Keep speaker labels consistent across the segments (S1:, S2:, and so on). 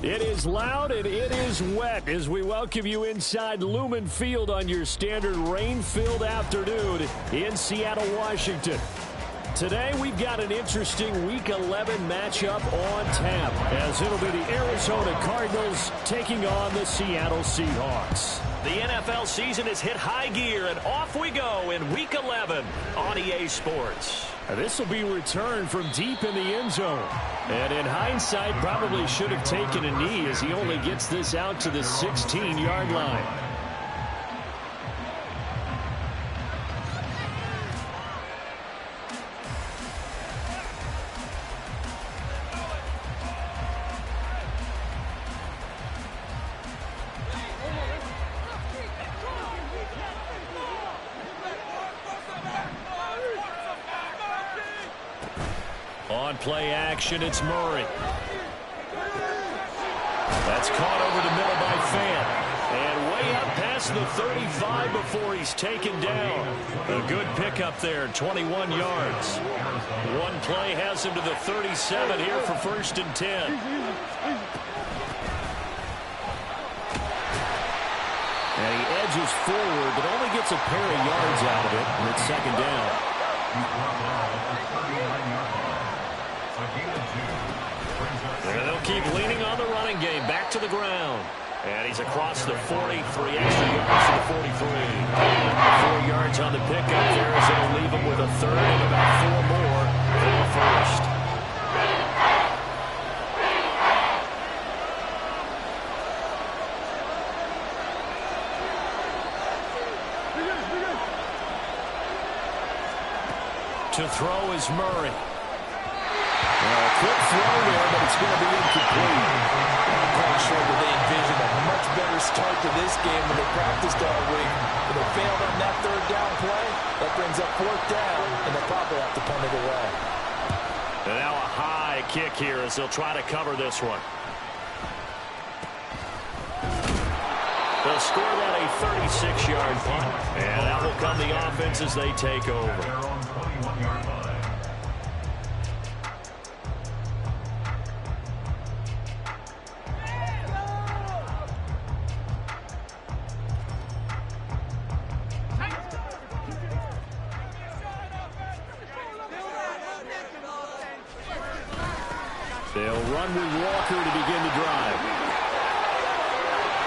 S1: It is loud and it is wet as we welcome you inside Lumen Field on your standard rain-filled afternoon in Seattle, Washington. Today we've got an interesting Week 11 matchup on tap as it'll be the Arizona Cardinals taking on the Seattle Seahawks.
S2: The NFL season has hit high gear, and off we go in Week 11 on EA Sports.
S1: This will be returned from deep in the end zone. And in hindsight, probably should have taken a knee as he only gets this out to the 16-yard line. On play action, it's Murray. That's caught over the middle by Fant. And way up past the 35 before he's taken down. A good pickup there, 21 yards. One play has him to the 37 here for 1st and 10. And he edges forward, but only gets a pair of yards out of it, and it's 2nd down. And they'll keep leaning on the running game. Back to the ground. And he's across the 40, 3 extra yards to the 43. 4 yards on the pickup there as it'll leave him with a 3rd and about 4 more for the 1st. To throw is Murray. Quick throw there, but it's going to be incomplete.
S3: I'm quite sure that they envisioned a much better start to this game when they practiced all week. But they failed on that 3rd down play. That brings up 4th down, and they'll probably have to punt it away.
S2: And now a high kick here as they'll try to cover this one. They'll score that a 36-yard punt. And that will come the offense as they take over. They'll run with Walker to begin the drive.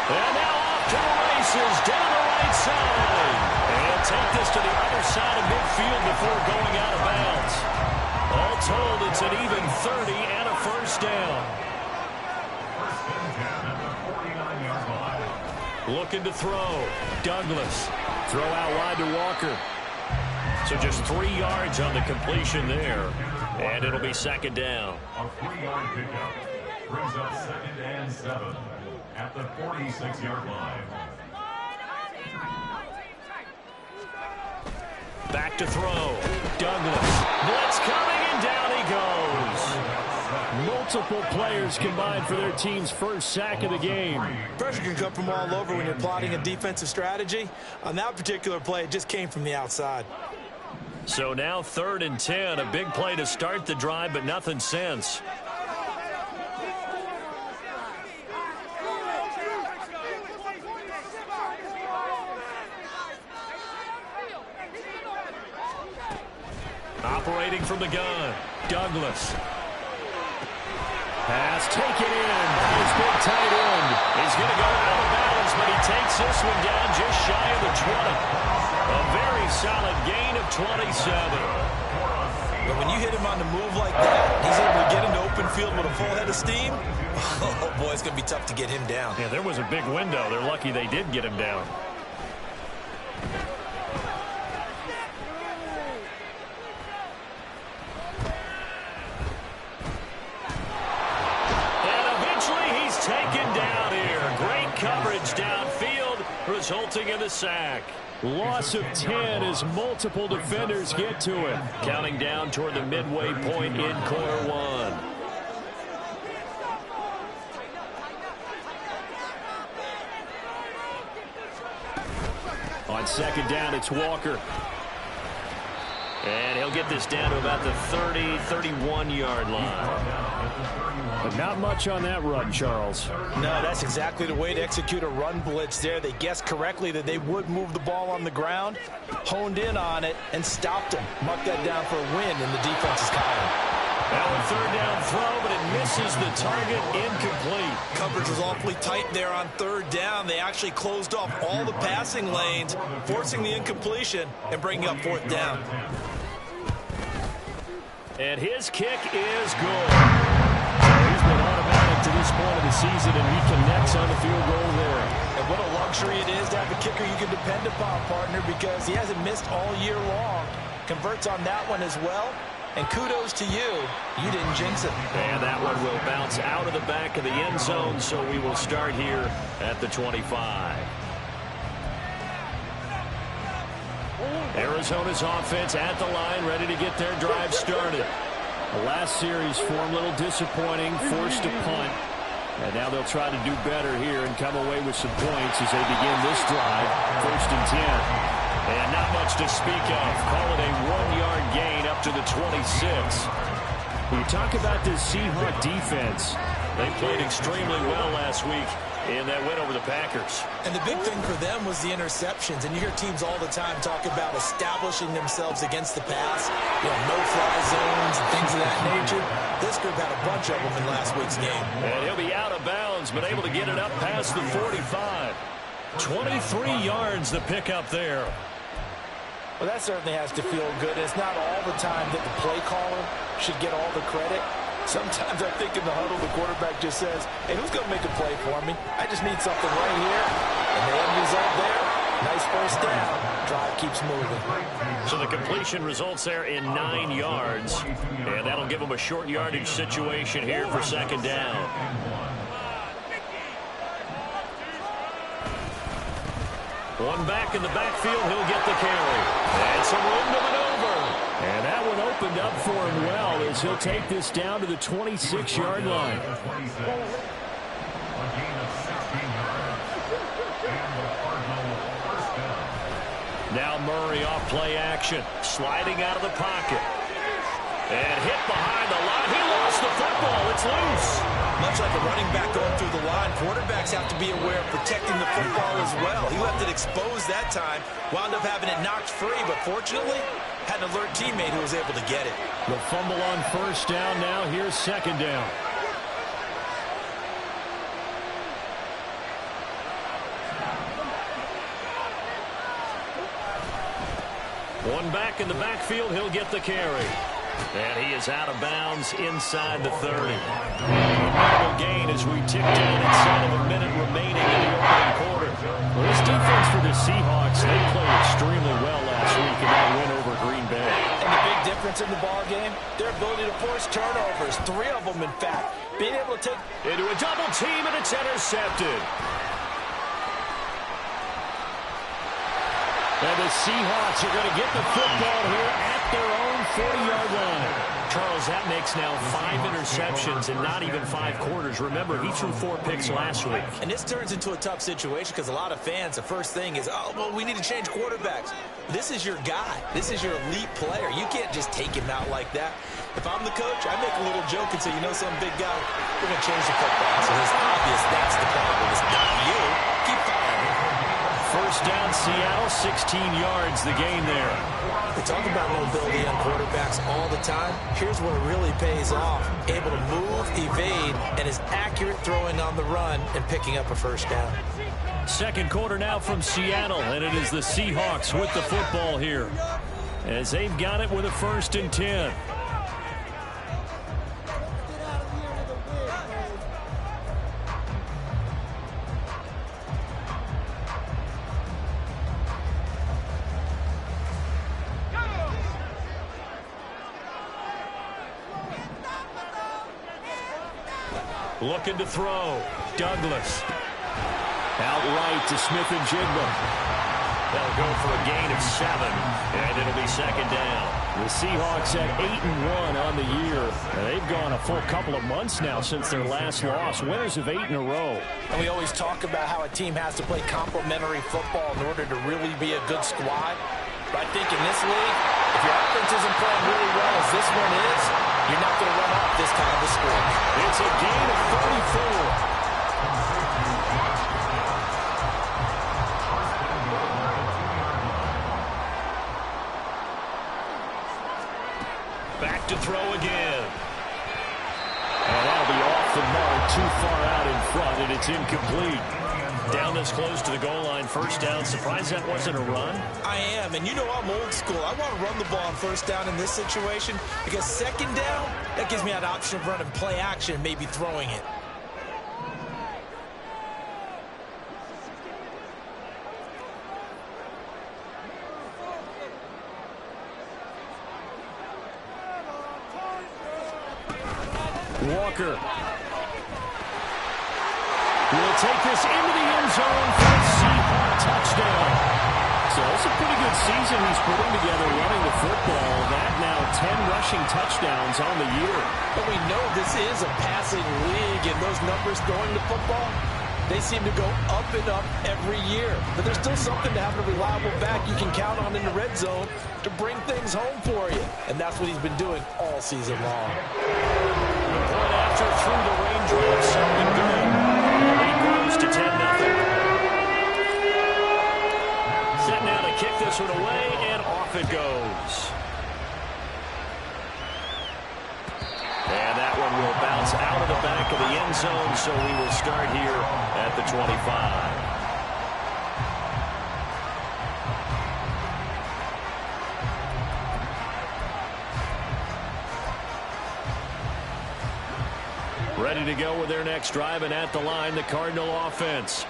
S2: And now off to the races down the right side. And take this to the other side of midfield before going out of bounds. All told, it's an even 30 and a 1st down. Looking to throw. Douglas. Throw out wide to Walker. So just 3 yards on the completion there. And it'll be 2nd down.
S4: A 3-yard pickup brings up 2nd and 7 at the 46-yard line.
S2: Back to throw. Douglas. Blitz coming, and down he goes.
S1: Multiple players combined for their team's 1st sack of the game.
S3: Pressure can come from all over when you're plotting a defensive strategy. On that particular play, it just came from the outside.
S2: So now 3rd and 10, a big play to start the drive, but nothing since. Operating from the gun, Douglas. Pass taken in by his big tight end. He's going to go out of bounds, but he takes this one down just shy of the 20. A very solid gain of 27.
S3: But when you hit him on the move like that, he's able to get into open field with a full head of steam. Oh, boy, it's going to be tough to get him down.
S2: Yeah, there was a big window. They're lucky they did get him down. And eventually he's taken down here. Great coverage downfield, resulting in the sack.
S1: Loss of 10 as multiple defenders get to it.
S2: Counting down toward the midway point in quarter 1. On 2nd down, it's Walker. And he'll get this down to about the 30, 31-yard line.
S1: But not much on that run, Charles.
S3: No, that's exactly the way to execute a run blitz there. They guessed correctly that they would move the ball on the ground, honed in on it, and stopped them. Marked that down for a win in the defense's column.
S2: Now a third down throw, but it misses the target, incomplete.
S3: Coverage was awfully tight there on third down. They actually closed off all the passing lanes, forcing the incompletion and bringing up fourth down.
S2: And his kick is good. He's been automatic to this point of the season, and he connects on the field goal there.
S3: And what a luxury it is to have a kicker you can depend upon, partner, because he hasn't missed all year long. Converts on that one as well. And kudos to you. You didn't jinx it.
S2: And that one will bounce out of the back of the end zone, so we will start here at the 25. Arizona's offense at the line, ready to get their drive started. The last series form a little disappointing, forced to punt. And now they'll try to do better here and come away with some points as they begin this drive. 1st and 10. And not much to speak of. Call it a 1-yard gain up to the 26.
S1: When you talk about this Seahawk defense,
S2: they played extremely well last week in that win over the Packers.
S3: And the big thing for them was the interceptions. And you hear teams all the time talk about establishing themselves against the pass. You know, no-fly zones and things of that nature. This group had a bunch of them in last week's game.
S2: And he'll be out of bounds, but able to get it up past the 45. 23 yards the pickup there.
S3: Well, that certainly has to feel good. It's not all the time that the play caller should get all the credit. Sometimes I think in the huddle, the quarterback just says, hey, who's going to make a play for me? I just need something right here. And the end result there, nice first down. Drive keeps moving.
S2: So the completion results there in 9 yards. And that'll give them a short yardage situation here for 2nd down. One back in the backfield, he'll get the carry. And some room to maneuver.
S1: And that one opened up for him well as he'll take this down to the 26-yard line.
S2: Now Murray off play action, sliding out of the pocket. And hit behind the line. He lost the football. It's loose.
S3: Much like a running back going through the line, quarterbacks have to be aware of protecting the football as well. He left it exposed that time, wound up having it knocked free, but fortunately, had an alert teammate who was able to get it.
S1: The fumble on 1st down now. Here's 2nd down.
S2: One back in the backfield, he'll get the carry. And he is out of bounds inside the 30. Normal gain as we tick down inside of a minute remaining in the opening quarter.
S1: Well, this defense for the Seahawks, they played extremely well last week in that win over Green Bay.
S3: And the big difference in the ball game, their ability to force turnovers, 3 of them in fact. Being able to take
S2: into a double team, and it's intercepted.
S1: And the Seahawks are going to get the football here at their own 40-yard line.
S2: Charles, that makes now 5 interceptions in not even 5 quarters. Remember, he threw 4 picks last week.
S3: And this turns into a tough situation because a lot of fans, the first thing is, oh, well, we need to change quarterbacks. This is your guy. This is your elite player. You can't just take him out like that. If I'm the coach, I make a little joke and say, you know, some big guy, we're going to change the football. So it's obvious that's the problem. It's not you. Keep firing.
S2: 1st down, Seattle, 16 yards, the gain there.
S3: We talk about mobility on quarterbacks all the time. Here's where it really pays off. Able to move, evade, and is accurate throwing on the run and picking up a 1st down.
S2: 2nd quarter now from Seattle, and it is the Seahawks with the football here as they've got it with a 1st and 10. Looking to throw. Douglas.
S1: Outright to Smith-Njigba.
S2: They'll go for a gain of 7, and it'll be 2nd down.
S1: The Seahawks at 8-1 on the year. And they've gone a full couple of months now since their last loss. Winners of 8 in a row.
S3: And we always talk about how a team has to play complementary football in order to really be a good squad. But I think in this league, if your offense isn't playing really well as this one is, You're not going to run off this kind of a score.
S1: It's a gain of 34. Back to throw again. And that'll be off the mark, too far out in front, and it's incomplete. Down this close to the goal line, first down. Surprised that wasn't a run?
S3: I am, and you know I'm old school. I want to run the ball on first down in this situation because second down, that gives me an option of running play action, maybe throwing it.
S1: Walker will take this into the end zone for a Seahawks touchdown. So it's a pretty good season he's putting together running the football. That now 10 rushing touchdowns on the year.
S3: But we know this is a passing league, and those numbers throwing the football, they seem to go up and up every year. But there's still something to have a reliable back you can count on in the red zone to bring things home for you. And that's what he's been doing all season long.
S1: Point after through the raindrops, something good. Lead grows to 10-0. Set now to kick this one away, and off it goes. And that one will bounce out of the back of the end zone, so we will start here at the 25. Ready to go with their next drive, and at the line, the Cardinal offense.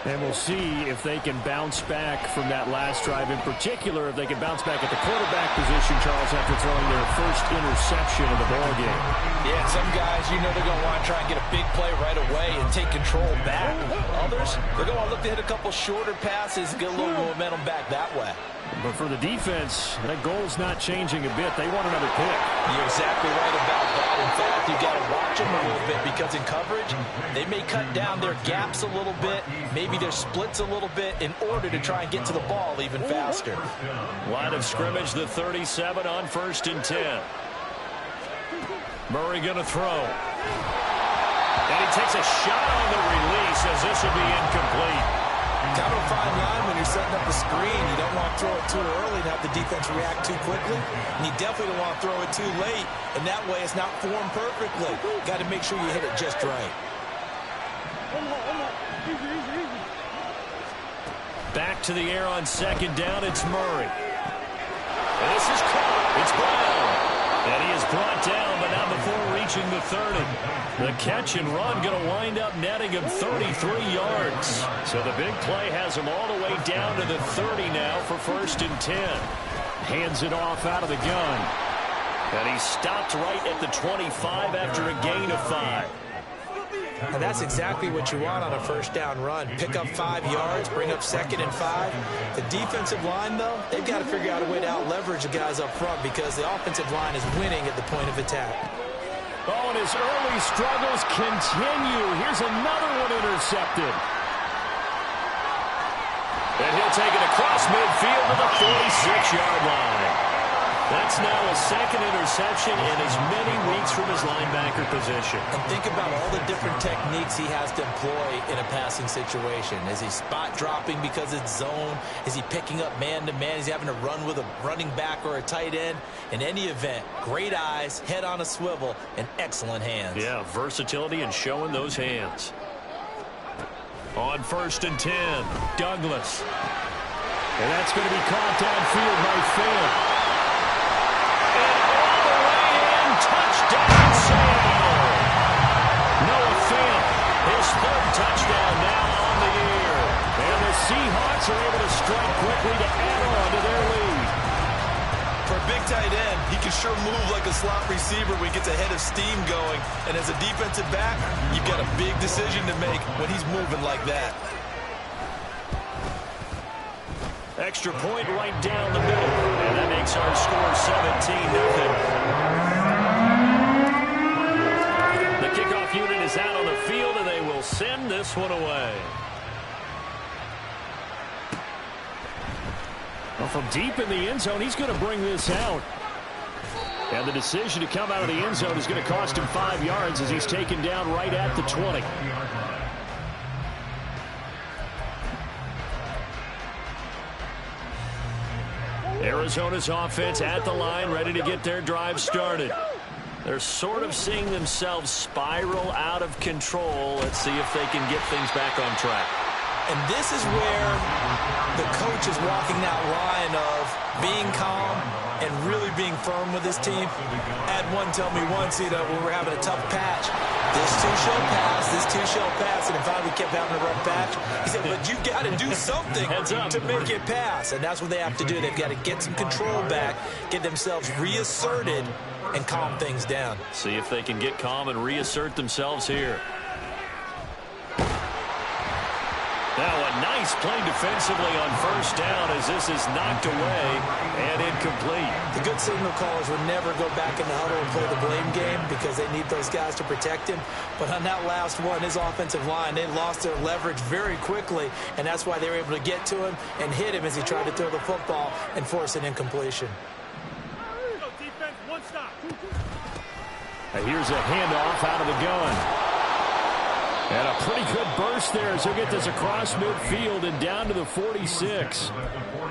S1: And we'll see if they can bounce back from that last drive. In particular, if they can bounce back at the quarterback position, Charles, after throwing their first interception of the ballgame.
S3: Yeah, some guys, you know they're going to want to try and get a big play right away and take control back. Others, they're going to look to hit a couple shorter passes and get a little momentum back that way.
S1: But for the defense, that goal's not changing a bit. They want another pick.
S3: You're exactly right about that. In fact, you've got to watch them a little bit because in coverage, they may cut down their gaps a little bit, maybe their splits a little bit in order to try and get to the ball even faster.
S1: Line of scrimmage, the 37 on 1st and 10. Murray going to throw. And he takes a shot on the release as this will be incomplete.
S3: Kind of a fine line when you're setting up a screen. You don't want to throw it too early and have the defense react too quickly. And you definitely don't want to throw it too late. And that way it's not formed perfectly. Got to make sure you hit it just right.
S1: Back to the air on 2nd down. It's Murray. And this is caught. It's Brown. And he is brought down, but not before reaching the 30. The catch and run going to wind up netting him 33 yards. So the big play has him all the way down to the 30 now for 1st and 10. Hands it off out of the gun. And he stopped right at the 25 after a gain of 5.
S3: And that's exactly what you want on a first down run. Pick up 5 yards, bring up 2nd and 5. The defensive line, though, they've got to figure out a way to out-leverage the guys up front because the offensive line is winning at the point of attack.
S1: Oh, and his early struggles continue. Here's another one intercepted. And he'll take it across midfield to the 46-yard line. That's now a 2nd interception in as many weeks from his linebacker position.
S3: And think about all the different techniques he has to employ in a passing situation. Is he spot dropping because it's zone? Is he picking up man-to-man? Is he having to run with a running back or a tight end? In any event, great eyes, head on a swivel, and excellent hands.
S1: Yeah, versatility and showing those hands. On 1st and 10, Douglas. And that's going to be caught downfield by Finn. Touchdown, Seattle! Noah Fant, his 3rd touchdown now on the year. And the Seahawks are able to strike quickly to add on to their lead.
S3: For a big tight end, he can sure move like a slot receiver when he gets a head of steam going. And as a defensive back, you've got a big decision to make when he's moving like that.
S1: Extra point right down the middle. And that makes our score 17-0. Kickoff unit is out on the field, and they will send this one away. Well, from deep in the end zone, he's going to bring this out. And the decision to come out of the end zone is going to cost him 5 yards as he's taken down right at the 20. Arizona's offense at the line, ready to get their drive started. They're sort of seeing themselves spiral out of control. Let's see if they can get things back on track.
S3: And this is where the coach is walking that line of being calm and really being firm with his team. Had one tell me once, when we were having a tough patch, this too shall pass, this too shall pass, and finally we kept having a rough patch. He said, but you've got to do something to make it pass, and that's what they have to do. They've got to get some control back, get themselves reasserted, and calm things down.
S1: See if they can get calm and reassert themselves here. Now a nice play defensively on first down as this is knocked away and incomplete.
S3: The good signal callers would never go back in the huddle and play the blame game because they need those guys to protect him. But on that last one, his offensive line, they lost their leverage very quickly, and that's why they were able to get to him and hit him as he tried to throw the football and force an incompletion.
S1: Now here's a handoff out of the gun. And a pretty good burst there as he'll get this across midfield and down to the 46.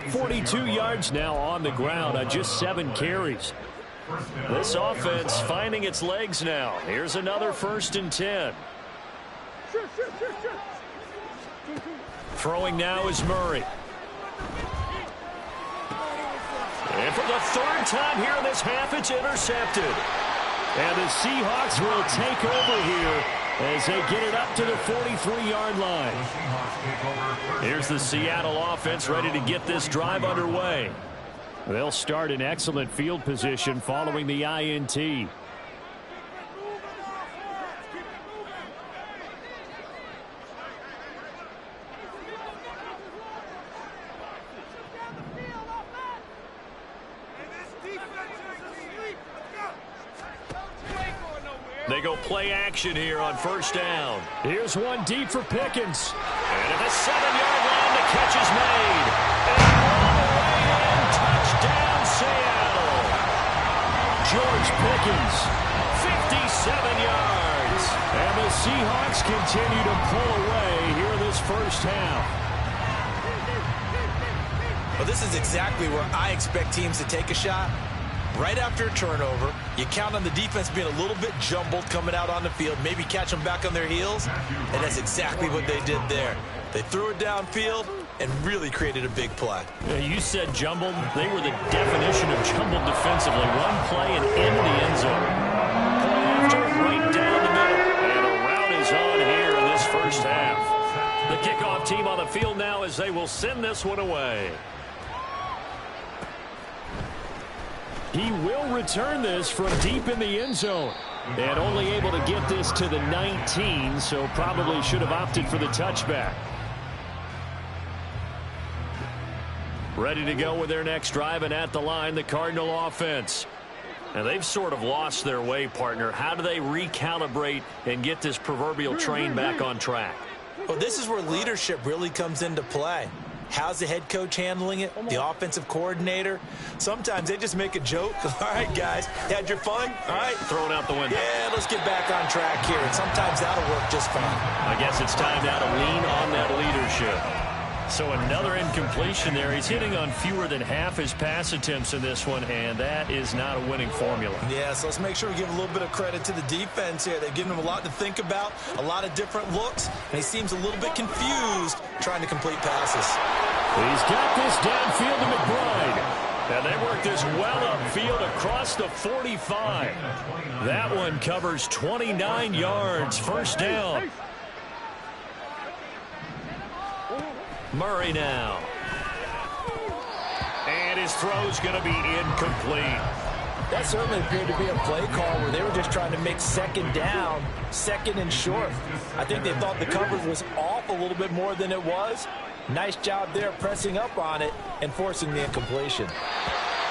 S1: 42 yards now on the ground on just 7 carries. This offense finding its legs now. Here's another 1st and 10. Throwing now is Murray. And for the 3rd time here in this half, it's intercepted. And the Seahawks will take over here as they get it up to the 43-yard line. Here's the Seattle offense ready to get this drive underway. They'll start in excellent field position following the INT. They go play action here on first down. Here's one deep for Pickens. And at the 7-yard line, the catch is made. And all the way in, touchdown Seattle. George Pickens, 57 yards. And the Seahawks continue to pull away here in this first half.
S3: Well, this is exactly where I expect teams to take a shot. Right after a turnover, you count on the defense being a little bit jumbled coming out on the field, maybe catch them back on their heels, and that's exactly what they did there. They threw it downfield and really created a big play.
S1: Yeah, you said jumbled. They were the definition of jumbled defensively. One play and into the end zone. Play after right down the middle. And a rout is on here in this first half. The kickoff team on the field now as they will send this one away. He will return this from deep in the end zone. And only able to get this to the 19, so probably should have opted for the touchback. Ready to go with their next drive, and at the line, the Cardinal offense. Now, they've sort of lost their way, partner. How do they recalibrate and get this proverbial train back on track?
S3: Well, this is where leadership really comes into play. How's the head coach handling it? The offensive coordinator? Sometimes they just make a joke. All right, guys, had your fun? All right.
S1: Throw it out the window.
S3: Yeah, let's get back on track here. And sometimes that'll work just fine.
S1: I guess it's time now to lean on that leadership. So another incompletion there. He's hitting on fewer than half his pass attempts in this one, and that is not a winning formula.
S3: Yeah, so let's make sure we give a little bit of credit to the defense here. They've given him a lot to think about, a lot of different looks, and he seems a little bit confused trying to complete passes.
S1: He's got this downfield to McBride. And they work this well upfield across the 45. That one covers 29 yards. First down. Murray now. And his throw's going to be incomplete.
S3: That certainly appeared to be a play call where they were just trying to make second down, second and short. I think they thought the coverage was off a little bit more than it was. Nice job there pressing up on it and forcing the incompletion.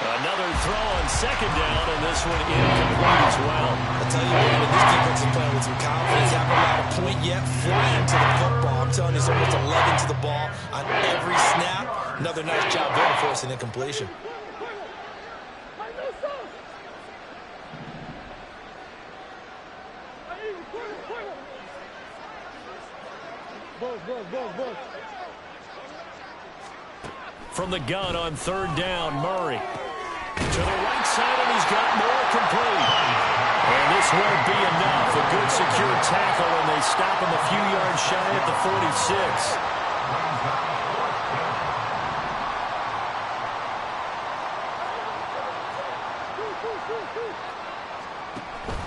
S1: Another throw on second down, and this one incomplete as well.
S3: I'll tell you what, this defense is playing with some confidence. Haven't allowed a point yet flying to the football. I'm telling you, it's almost 11 to the ball on every snap. Another nice job there to force an incompletion.
S1: From the gun on third down, Murray. To the right side, and he's got more complete. And this won't be enough. A good secure tackle, and they stop him a few yards shy at the 46.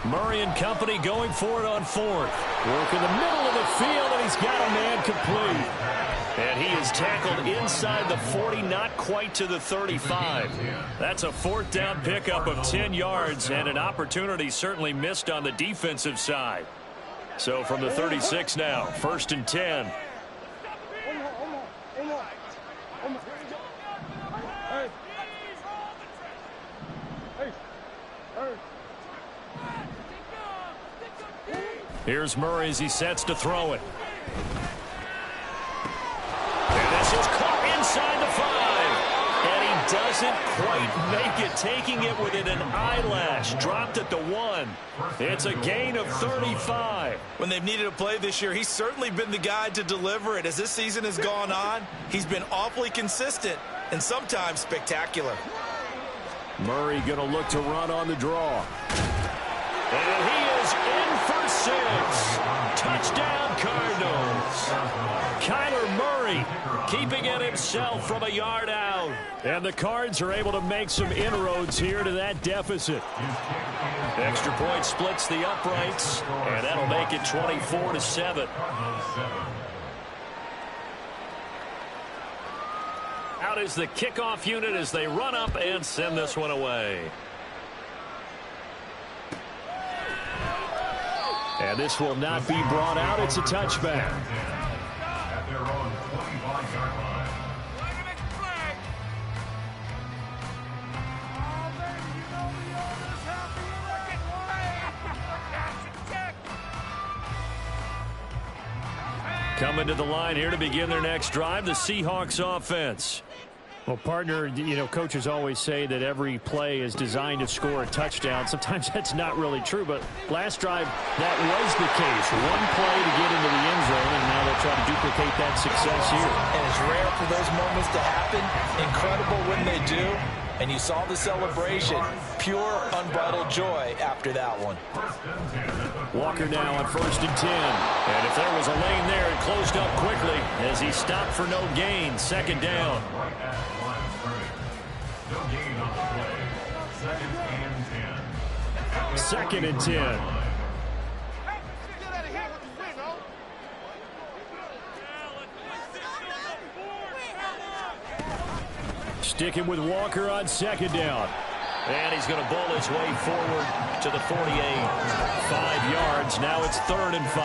S1: Murray and company going for it on fourth. Work in the middle of the field, and he's got a man complete. And he is tackled inside the 40, not quite to the 35. That's a fourth down pickup of 10 yards, and an opportunity certainly missed on the defensive side. So from the 36 now, 1st and 10. Here's Murray as he sets to throw it. And this is caught inside the 5. And he doesn't quite make it, taking it within an eyelash. Dropped at the 1. It's a gain of 35.
S3: When they've needed a play this year, he's certainly been the guy to deliver it. As this season has gone on, he's been awfully consistent and sometimes spectacular.
S1: Murray going to look to run on the draw. And he is in for 6. Touchdown, Cardinals. Kyler Murray keeping it himself from a yard out. And the Cards are able to make some inroads here to that deficit. Extra point splits the uprights, and that'll make it 24-7. Out is the kickoff unit as they run up and send this one away. And this will not be brought out. It's a touchback.
S4: At their own 25-yard line.
S1: Coming to the line here to begin their next drive, the Seahawks offense. Well, partner, you know, coaches always say that every play is designed to score a touchdown. Sometimes that's not really true, but last drive, that was the case. One play to get into the end zone, and now they'll try to duplicate that success here.
S3: And it's rare for those moments to happen. Incredible when they do. And you saw the celebration. Pure, unbridled joy after that one.
S1: Walker now on 1st and 10. And if there was a lane there, it closed up quickly as he stopped for no gain. 2nd down.
S4: No gain on the play.
S1: 2nd and 10. Sticking with Walker on 2nd down. And he's going to bowl his way forward to the 48. 5 yards. Now it's 3rd and 5.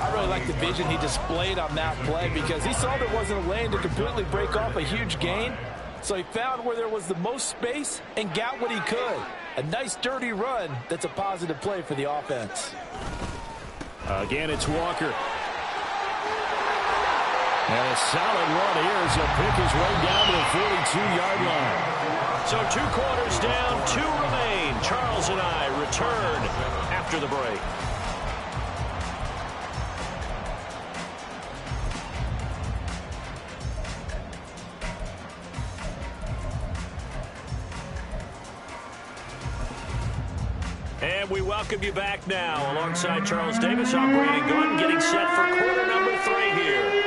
S3: I really like the vision he displayed on that play because he saw there wasn't a lane to completely break off a huge gain. So he found where there was the most space and got what he could. A nice, dirty run that's a positive play for the offense.
S1: Again, it's Walker. And a solid run here as he'll pick his way down to the 42-yard line. So 2 quarters down, 2 remain. Charles and I return after the break. And we welcome you back now. Alongside Charles Davis, I'm Brandon Gordon, getting set for quarter number 3 here.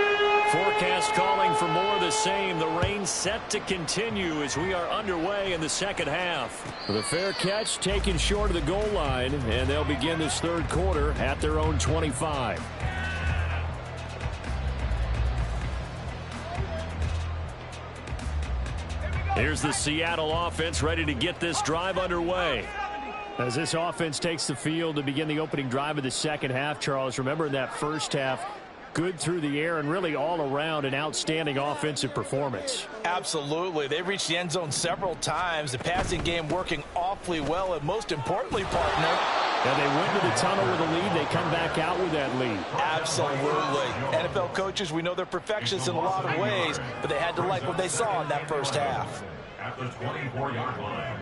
S1: Forecast calling for more of the same. The rain set to continue as we are underway in the second half. The fair catch taken short of the goal line, and they'll begin this 3rd quarter at their own 25. Here's the Seattle offense ready to get this drive underway. As this offense takes the field to begin the opening drive of the second half, Charles, remember in that first half, good through the air and really all around an outstanding offensive performance.
S3: Absolutely. They've reached the end zone several times. The passing game working awfully well, and most importantly, partner,
S1: and they went to the tunnel with a lead. They come back out with that lead.
S3: Absolutely. NFL coaches, we know they're perfectionists in a lot of ways, but they had to like what they saw in that first half.
S4: At the 24-yard line.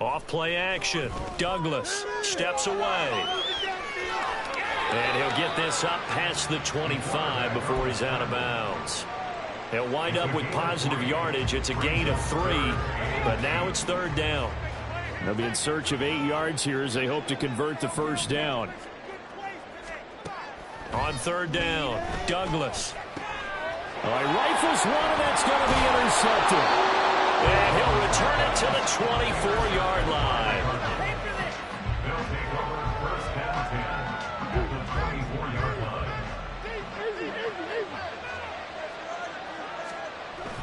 S2: Off play action. Douglas steps away. And he'll get this up past the 25 before he's out of bounds. They'll wind up with positive yardage. It's a gain of 3, but now it's 3rd down.
S1: They'll be in search of 8 yards here as they hope to convert the 1st down.
S2: On 3rd down, Douglas.
S1: All right, rifles one, and that's going to be intercepted.
S2: And he'll return it to the 24-yard line.
S4: They'll take over 1st down 10 at the 24-yard line.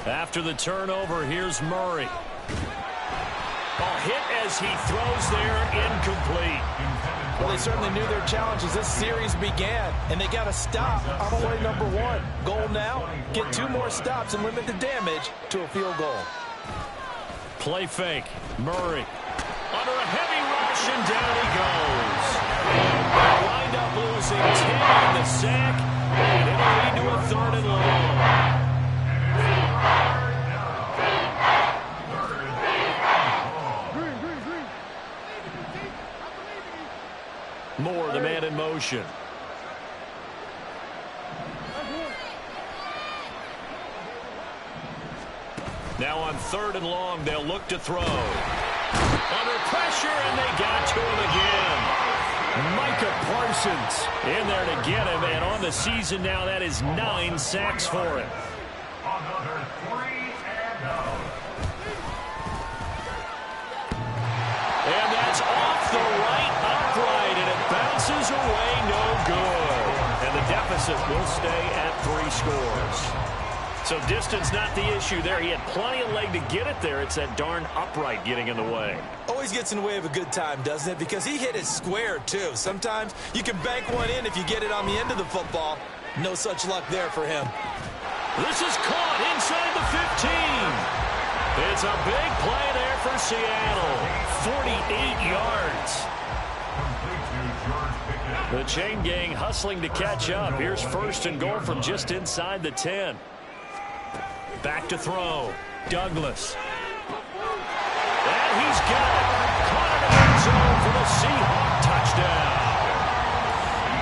S2: After the turnover, here's Murray. A hit as he throws there, incomplete.
S3: Well, they certainly knew their challenge as this series began, and they got to stop on the way number 1. Goal now, get 2 more stops and limit the damage to a field goal.
S2: Play fake. Murray under a heavy rush, and down he goes. They wind up losing 10 on the sack, and it'll lead to a 3rd and long. Moore, the man in motion. Now on 3rd and long, they'll look to throw. Under pressure, and they got to him again.
S1: Micah Parsons in there to get him, and on the season now, that is 9 sacks for him.
S4: Another 3 and out.
S2: And that's off the right upright, and it bounces away, no good. And the deficit will stay at 3 scores. So distance not the issue there. He had plenty of leg to get it there. It's that darn upright getting in the way.
S3: Always gets in the way of a good time, doesn't it? Because he hit it square, too. Sometimes you can bank one in if you get it on the end of the football. No such luck there for him.
S2: This is caught inside the 15. It's a big play there for Seattle. 48 yards. The chain gang hustling to catch up. Here's 1st and goal from just inside the 10. Back to throw. Douglas. And he's got it. Caught in the end zone for the Seahawk touchdown.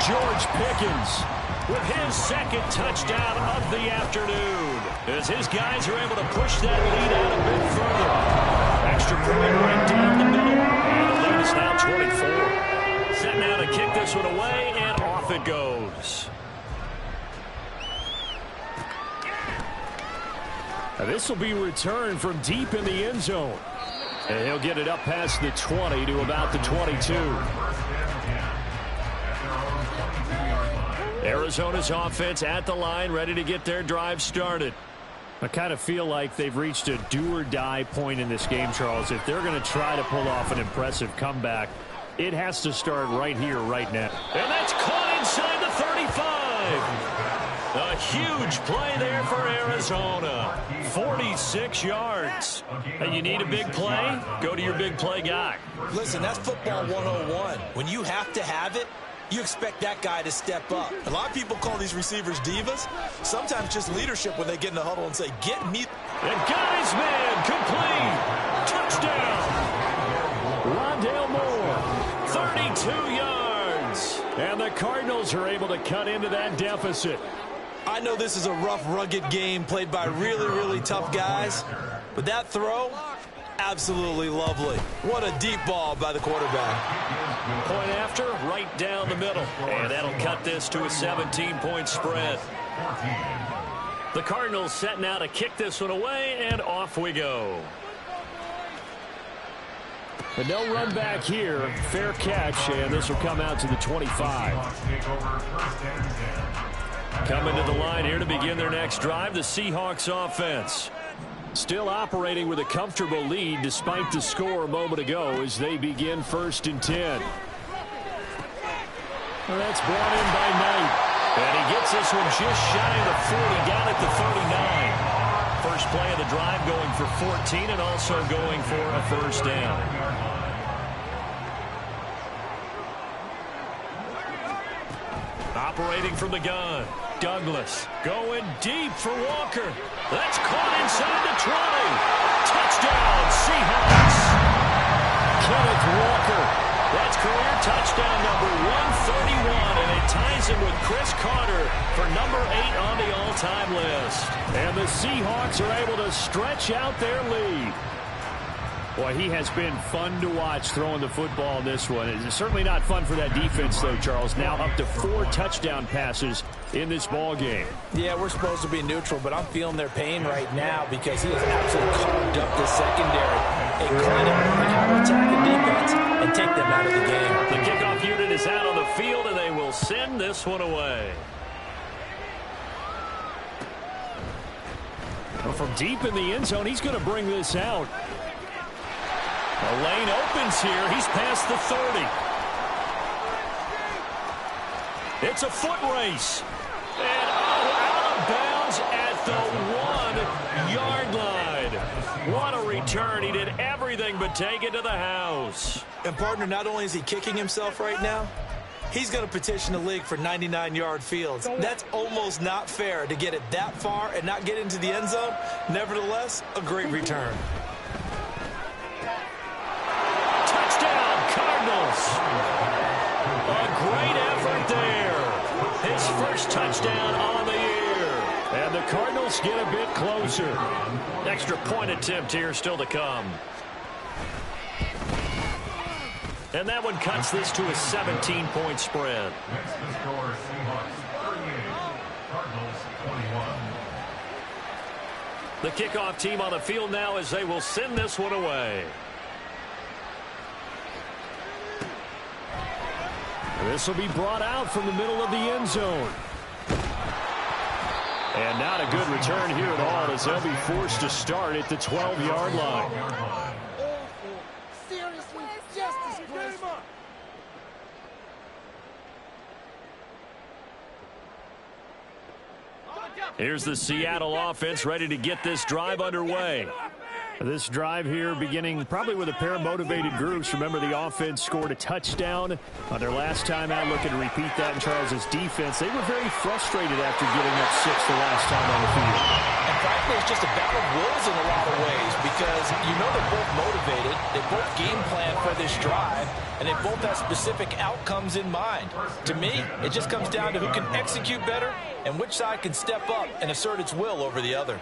S1: George Pickens
S2: with his 2nd touchdown of the afternoon, as his guys are able to push that lead out a bit further. Extra point right down the middle. And the lead is now 24. Set now to kick this one away, and off it goes.
S1: This will be returned from deep in the end zone. And he'll get it up past the 20 to about the 22.
S2: Arizona's offense at the line, ready to get their drive started.
S1: I kind of feel like they've reached a do-or-die point in this game, Charles. If they're going to try to pull off an impressive comeback, it has to start right here, right now.
S2: And that's caught inside the 35. A huge play there for Arizona. 46 yards. And you need a big play? Go to your big play guy.
S3: Listen, that's football 101. When you have to have it, you expect that guy to step up. A lot of people call these receivers divas. Sometimes just leadership when they get in the huddle and say, get me.
S2: And got his man complete. Touchdown.
S1: Rondale Moore.
S2: 32 yards.
S1: And the Cardinals are able to cut into that deficit.
S3: I know this is a rough, rugged game played by really, really tough guys. But that throw, absolutely lovely. What a deep ball by the quarterback.
S2: Point after, right down the middle. And that'll cut this to a 17-point spread. The Cardinals set now to kick this one away, and off we go.
S1: But no run back here. Fair catch, and this will come out to the 25.
S2: Coming to the line here to begin their next drive, the Seahawks offense.
S1: Still operating with a comfortable lead despite the score a moment ago as they begin 1st and 10. Well, that's brought in by Knight.
S2: And he gets this one just shy of the 40, down at the 39. First play of the drive going for 14 and also going for a 1st down. Operating from the gun. Douglas going deep for Walker. That's caught inside the 20. Touchdown, Seahawks.
S1: Walker. That's career touchdown number 131, and it ties him with Chris Carter for number 8 on the all-time list. And the Seahawks are able to stretch out their lead. Boy, he has been fun to watch throwing the football in this one. It's certainly not fun for that defense, though, Charles. Now up to 4 touchdown passes in this ball game.
S3: Yeah, we're supposed to be neutral, but I'm feeling their pain right now because he has absolutely carved up this secondary. A clinic on how to attack the defense and take them out of the game.
S1: The kickoff unit is out on the field, and they will send this one away. Well, from deep in the end zone, he's going to bring this out. The lane opens here. He's past the 30. It's a foot race. And out of bounds at the 1-yard line. What a return. He did everything but take it to the house.
S3: And, partner, not only is he kicking himself right now, he's going to petition the league for 99-yard fields. That's almost not fair to get it that far and not get into the end zone. Nevertheless, a great return.
S1: A great effort there. His first touchdown on the year. And the Cardinals get a bit closer. Extra point attempt here still to come. And that one cuts this to a 17-point spread.
S4: Next to score, Seahawks 38, Cardinals 21.
S1: The kickoff team on the field now as they will send this one away. This will be brought out from the middle of the end zone. And not a good return here at all as they'll be forced to start at the 12-yard line.
S5: Seriously, just disgraceful.
S1: Here's the Seattle offense ready to get this drive underway. This drive here beginning probably with a pair of motivated groups. Remember, the offense scored a touchdown on their last time out. Looking to repeat that in Charles's defense. They were very frustrated after giving up 6 the last time on the field.
S3: And frankly, it's just a battle of wills in a lot of ways because you know they're both motivated. They both game plan for this drive, and they both have specific outcomes in mind. To me, it just comes down to who can execute better and which side can step up and assert its will over the other.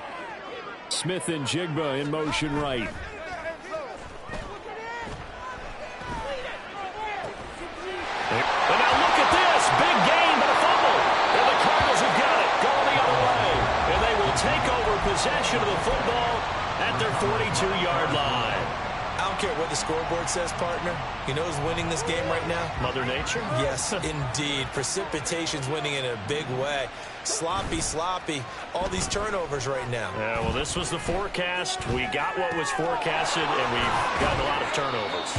S1: Smith and Jigba in motion right. And now look at this. Big gain, but a fumble. And the Cardinals have got it. Going the other way. And they will take over possession of the football at their 42-yard line.
S3: I don't care what the scoreboard says, partner. You know who's winning this game right now?
S1: Mother Nature?
S3: Yes, indeed. Precipitation's winning in a big way. Sloppy, all these turnovers right now.
S1: Yeah, well, this was the forecast. We got what was forecasted, and we've gotten a lot of turnovers.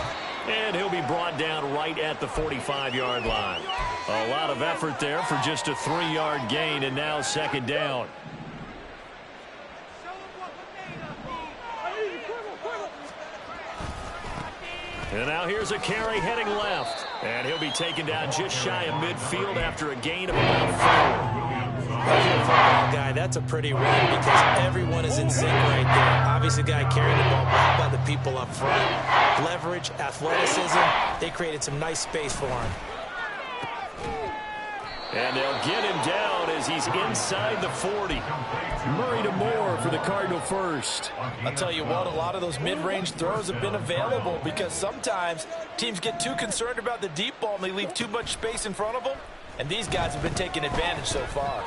S1: And he'll be brought down right at the 45-yard line. A lot of effort there for just a 3-yard gain, and now second down. And now here's a carry heading left. And he'll be taken down just shy of midfield after a gain of about 4.
S3: If you're a football guy, that's a pretty win because everyone is in sync right there. Obviously, the guy carrying the ball back by the people up front. Leverage, athleticism, they created some nice space for him.
S1: And they'll get him down as he's inside the 40. Murray to Moore for the Cardinal first.
S3: I'll tell you what, a lot of those mid-range throws have been available because sometimes teams get too concerned about the deep ball and they leave too much space in front of them. And these guys have been taking advantage so far.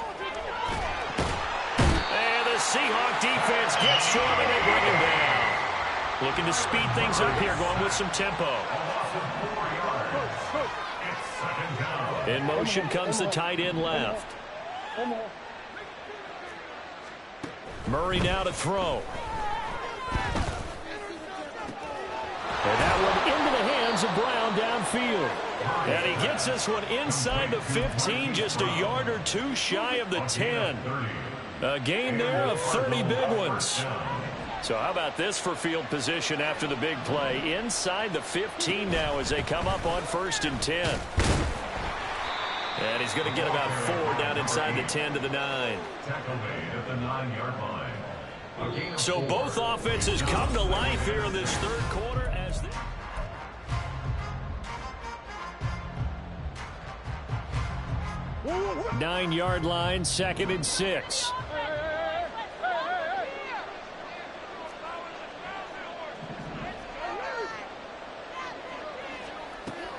S1: And the Seahawk defense gets to him and they bring him down. Looking to speed things up here, going with some tempo. In motion comes the tight end left. Murray now to throw. And that one into the hands of Brown downfield. And he gets this one inside the 15, just a yard or two shy of the 10. A gain there of 30 big ones. So how about this for field position after the big play? Inside the 15 now as they come up on 1st and 10. And he's going to get about 4 down inside the 10 to the 9.
S4: Tackle made at the 9-yard line.
S1: So both offenses come to life here in this third quarter as they... 9-yard line, 2nd and 6.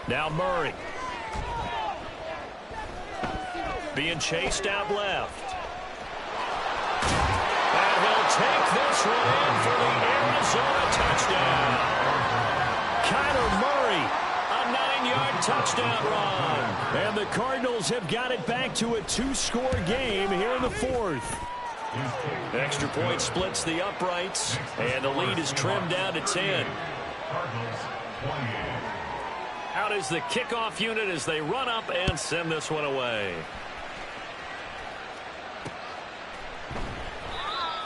S1: Now Murray. Being chased out left. And he'll take this one in for the Arizona touchdown. Kyler Murray, a 9-yard touchdown run. And the Cardinals have got it back to a 2-score game here in the 4th. Extra point splits the uprights, and the lead is trimmed down to 10. Out is the kickoff unit as they run up and send this one away.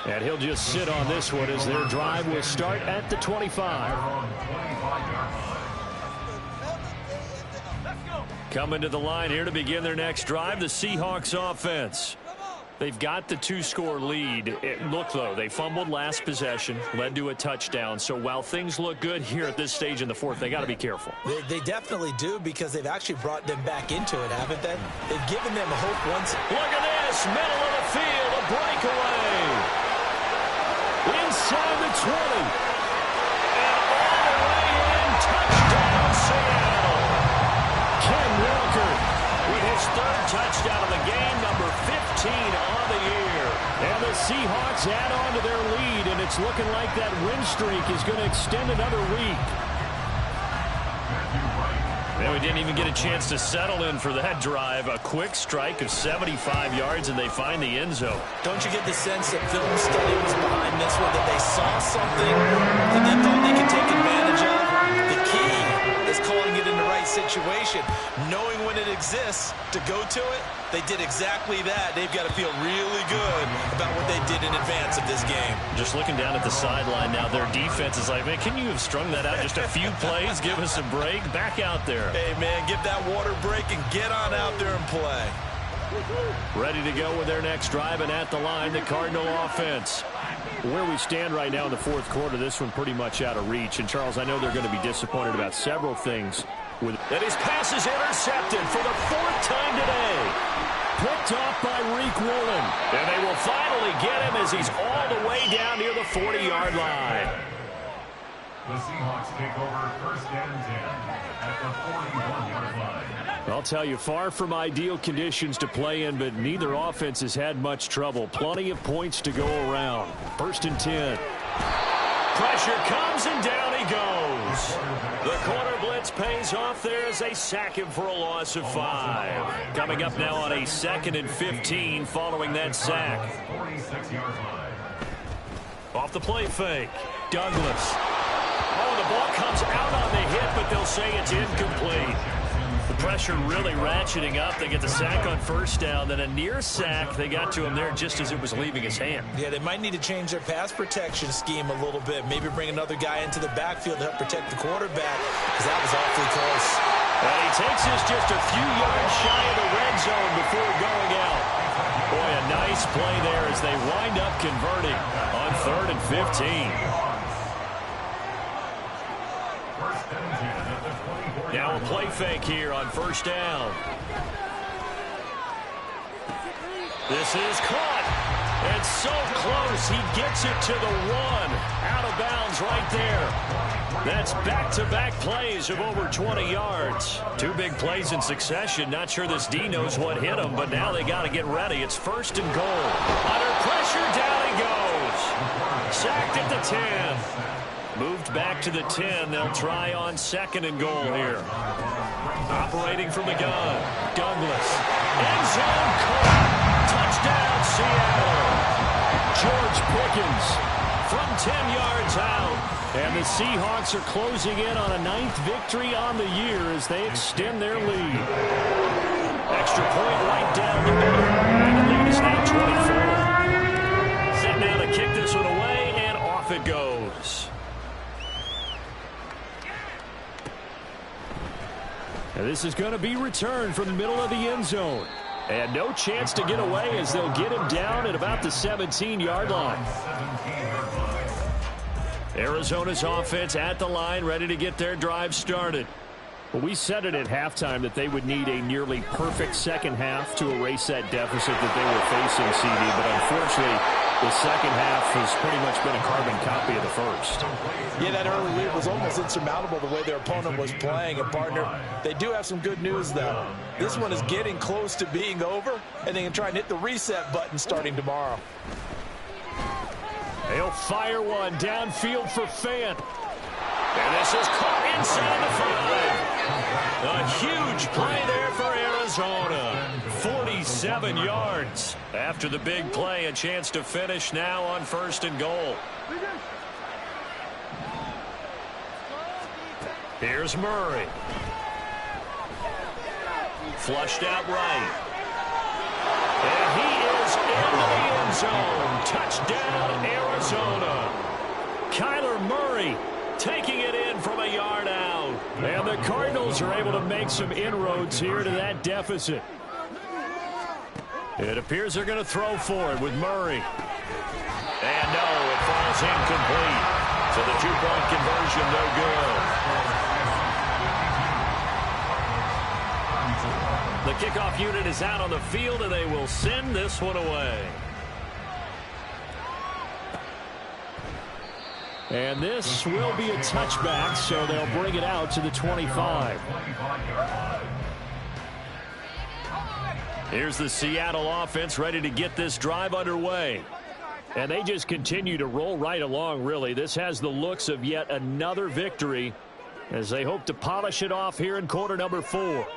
S1: And he'll just sit on this one as their drive will start at the 25. Coming to the line here to begin their next drive, the Seahawks offense. They've got the 2-score lead. Look, though, they fumbled last possession, led to a touchdown. So while things look good here at this stage in the 4th, they got to be careful.
S3: They definitely do, because they've actually brought them back into it, haven't they? They've given them hope once.
S1: Look at this, middle of the field, a breakaway. Inside the 20. And all the way in, touchdown, Seattle. Ken Walker with his 3rd touchdown of the game, number 15 on the year. And the Seahawks add on to their lead, and it's looking like that win streak is going to extend another week. Well, we didn't even get a chance to settle in for that drive. A quick strike of 75 yards, and they find the end zone.
S3: Don't you get the sense that film study was behind this one, that they saw something that they thought they could take advantage of? The key is calling it in the right situation, knowing when it exists to go to it. They did exactly that. They've got to feel really good about what they did in advance of this game.
S1: Just looking down at the sideline now, their defense is like, man, can you have strung that out just a few plays? Give us a break. Back out there.
S3: Hey, man, give that water break and get on out there and play.
S1: Ready to go with their next drive, and at the line, the Cardinal offense. Where we stand right now in the 4th quarter, this one pretty much out of reach. And, Charles, I know they're going to be disappointed about several things. And his pass is intercepted for the 4th time today. Picked off by Reek Woolen. And they will finally get him as he's all the way down near the 40-yard line.
S4: The Seahawks take over 1st and 10 at the 41-yard line.
S1: I'll tell you, far from ideal conditions to play in, but neither offense has had much trouble. Plenty of points to go around. 1st and 10. Pressure comes, and down he goes. The corner blitz pays off there as they sack him for a loss of 5. Coming up now on a 2nd and 15 following that sack. Off the play fake. Douglas. Oh, the ball comes out on the hit, but they'll say it's incomplete. The pressure really ratcheting up. They get the sack on 1st down, then a near sack. They got to him there just as it was leaving his hand.
S3: Yeah, they might need to change their pass protection scheme a little bit. Maybe bring another guy into the backfield to help protect the quarterback, because that was awfully close.
S1: And he takes this just a few yards shy of the red zone before going out. Boy, a nice play there as they wind up converting on 3rd and 15. Now a play fake here on 1st down. This is caught. And so close. He gets it to the 1. Out of bounds right there. That's back-to-back plays of over 20 yards. 2 big plays in succession. Not sure this D knows what hit him, but now they got to get ready. It's 1st and goal. Under pressure, down he goes. Sacked at the 10. Moved back to the 10. They'll try on 2nd and goal here. Operating from the gun. Douglas. End zone caught. Touchdown, Seattle. George Pickens from 10 yards out. And the Seahawks are closing in on a 9th victory on the year as they extend their lead. Extra point right down the middle. And the lead is now 24. Set now to kick this one away, and off it goes. And this is going to be returned from the middle of the end zone. And no chance to get away as they'll get him down at about the 17-yard line. Arizona's offense at the line, ready to get their drive started. Well, we said it at halftime that they would need a nearly perfect second half to erase that deficit that they were facing, CD. But unfortunately, the second half has pretty much been a carbon copy of the first.
S3: Yeah, that early lead was almost insurmountable the way their opponent was playing. And, partner, they do have some good news, though. This one is getting close to being over, and they can try and hit the reset button starting tomorrow.
S1: He'll fire one downfield for Fant.
S2: And this is caught inside the 5. A huge play there for Arizona. 47 yards. After the big play, a chance to finish now on 1st and goal. Here's Murray. Flushed out right. And he is into the end zone. Touchdown, Arizona.
S1: Kyler Murray taking it in from a yard out. And the Cardinals are able to make some inroads here to that deficit. It appears they're going to throw for it with Murray.
S2: And no, it falls incomplete. So the 2-point conversion, no good.
S1: The kickoff unit is out on the field, and they will send this one away. And this will be a touchback, so they'll bring it out to the 25. Here's the Seattle offense ready to get this drive underway. And they just continue to roll right along, really. This has the looks of yet another victory as they hope to polish it off here in quarter number 4.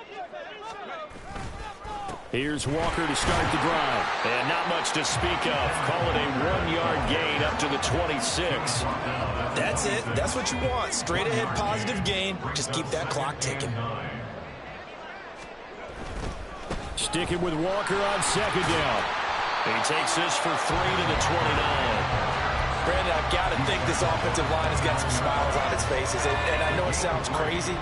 S1: Here's Walker to start the drive.
S2: And not much to speak of. Call it a 1-yard gain up to the 26.
S3: That's it. That's what you want. Straight ahead positive gain. Just keep that clock ticking.
S1: Sticking with Walker on 2nd down.
S2: He takes this for 3 to the 29.
S3: Brandon, I've got to think this offensive line has got some smiles on its faces. And I know it sounds crazy,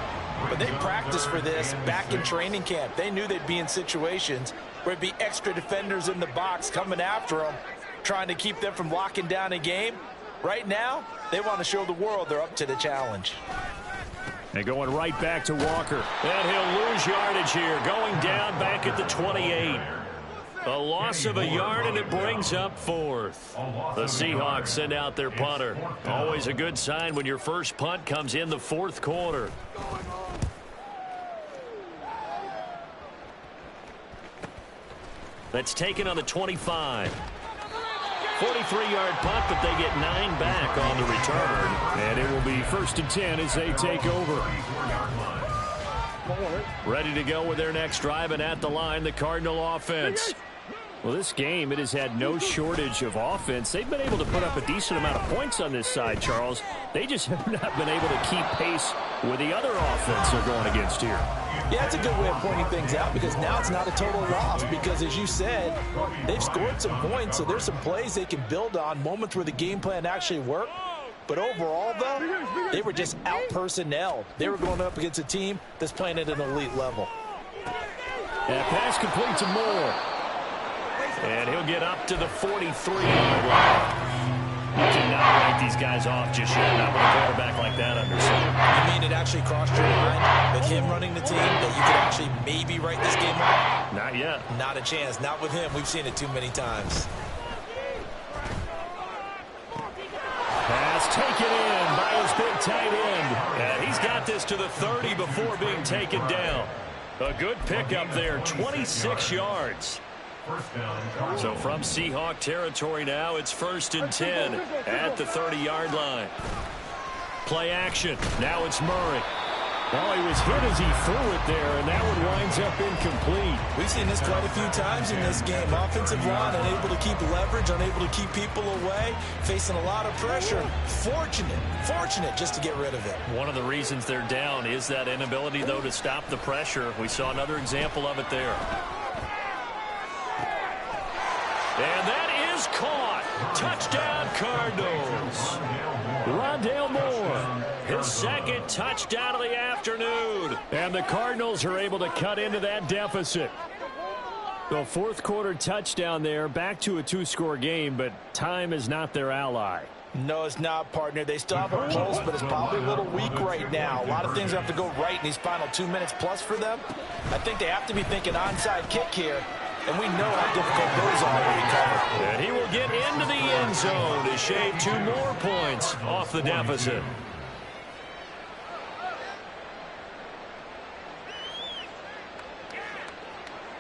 S3: but they practiced for this back in training camp. They knew they'd be in situations where it'd be extra defenders in the box coming after them, trying to keep them from locking down a game. Right now, they want to show the world they're up to the challenge.
S1: They're going right back to Walker.
S2: And he'll lose yardage here, going down back at the 28. A loss of a yard, and it brings up 4th. The Seahawks send out their punter. Always a good sign when your first punt comes in the 4th quarter. That's taken on the 25. 43-yard punt, but they get 9 back on the return.
S1: And it will be 1st and 10 as they take over. Ready to go with their next drive, and at the line, the Cardinal offense. Well, this game, it has had no shortage of offense. They've been able to put up a decent amount of points on this side, Charles. They just have not been able to keep pace with the other offense they're going against here.
S3: Yeah, it's a good way of pointing things out because now it's not a total loss because, as you said, they've scored some points, so there's some plays they can build on, moments where the game plan actually worked. But overall, though, they were just out-personnelled. They were going up against a team that's playing at an elite level.
S1: And pass complete to Moore.
S2: And he'll get up to the 43-yard line. You cannot write these guys off just yet. Not with a quarterback like that under center.
S3: You mean it actually crossed your mind with him running the team that you could actually maybe write this game off?
S2: Not yet.
S3: Not a chance. Not with him. We've seen it too many times.
S1: Pass taken in by his big tight end.
S2: And he's got this to the 30 before being taken down. A good pickup there, 26 yards. So from Seahawk territory now, it's 1st and 10 at the 30-yard line. Play action. Now it's Murray.
S1: Well, he was hit as he threw it there, and that one winds up incomplete.
S3: We've seen this quite a few times in this game. Offensive line unable to keep leverage, unable to keep people away, facing a lot of pressure. Fortunate just to get rid of it.
S2: One of the reasons they're down is that inability, though, to stop the pressure. We saw another example of it there. And that is caught. Touchdown, Cardinals.
S1: Rondale Moore.
S2: His 2nd touchdown of the afternoon.
S1: And the Cardinals are able to cut into that deficit. The 4th quarter touchdown there, back to a 2-score game, but time is not their ally.
S3: No, it's not, partner. They still have a pulse, but it's probably a little weak right now. A lot of things have to go right in these final 2 minutes plus for them. I think they have to be thinking onside kick here, and we know how difficult those are to recover.
S1: And he will get into the end zone to shave 2 more points off the deficit.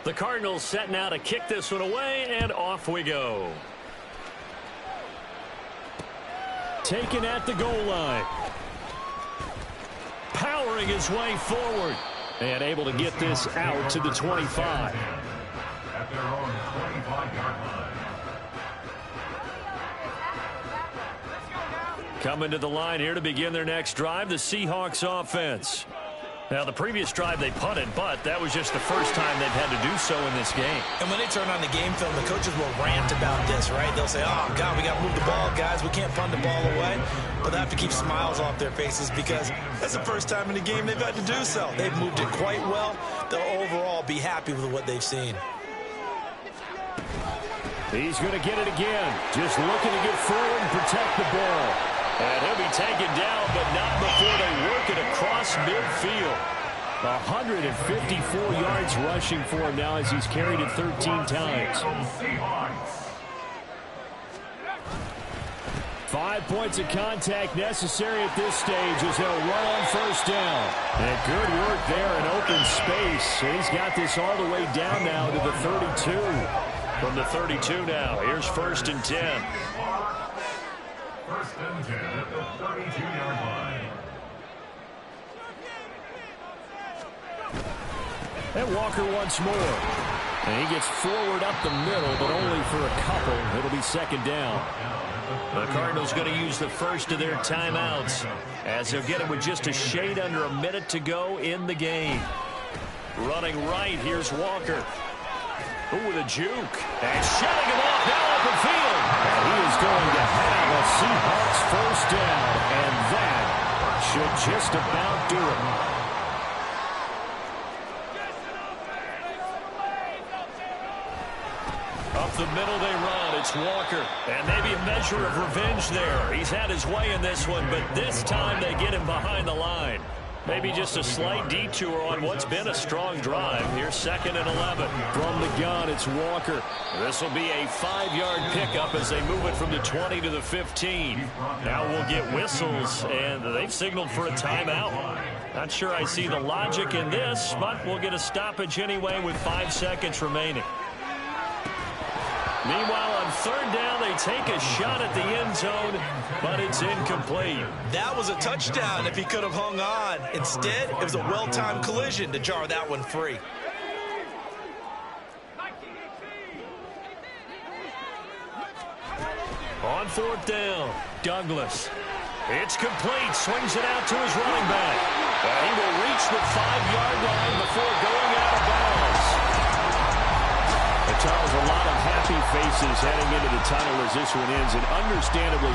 S1: The Cardinals setting out to kick this one away, and off we go. Taken at the goal line. Powering his way forward. And able to get this out to the 25.
S4: At their own 25-yard line.
S1: Coming to the line here to begin their next drive, the Seahawks offense. Now, the previous drive they punted, but that was just the first time they've had to do so in this game.
S3: And when they turn on the game film, the coaches will rant about this, right? They'll say, oh, God, we got to move the ball, guys. We can't punt the ball away. But they have to keep smiles off their faces because that's the first time in the game they've had to do so. They've moved it quite well. They'll overall be happy with what they've seen.
S1: He's going to get it again. Just looking to get forward and protect the ball. And he'll be taken down, but not before they work it across midfield. 154 yards rushing for him now as he's carried it 13 times. 5 points of contact necessary at this stage as they'll run on first down. And good work there in open space. And he's got this all the way down now to the 32. From the 32 now, here's 1st and 10.
S4: 1st and 10 at the 32-yard line.
S1: And Walker once more. And he gets forward up the middle, but only for a couple. It'll be 2nd down. The Cardinals going to use the first of their timeouts as they'll get it with just a shade under a minute to go in the game. Running right, here's Walker. Ooh, with a juke. And shutting him off now up the field. And he is going to have a Seahawks first down. And that should just about do it. Up the middle they run. It's Walker. And maybe a measure of revenge there. He's had his way in this one, but this time they get him behind the line. Maybe just a slight detour on what's been a strong drive. Here's 2nd and 11. From the gun, it's Walker. This will be a 5-yard pickup as they move it from the 20 to the 15. Now we'll get whistles, and they've signaled for a timeout. Not sure I see the logic in this, but we'll get a stoppage anyway with 5 seconds remaining. Meanwhile, on 3rd down, they take a shot at the end zone, but it's incomplete.
S3: That was a touchdown if he could have hung on. Instead, it was a well-timed collision to jar that one free.
S1: On 4th down, Douglas. It's complete. Swings it out to his running back. He will reach the 5-yard line before going out of bounds. Charles, a lot of happy faces heading into the tunnel as this one ends, and understandably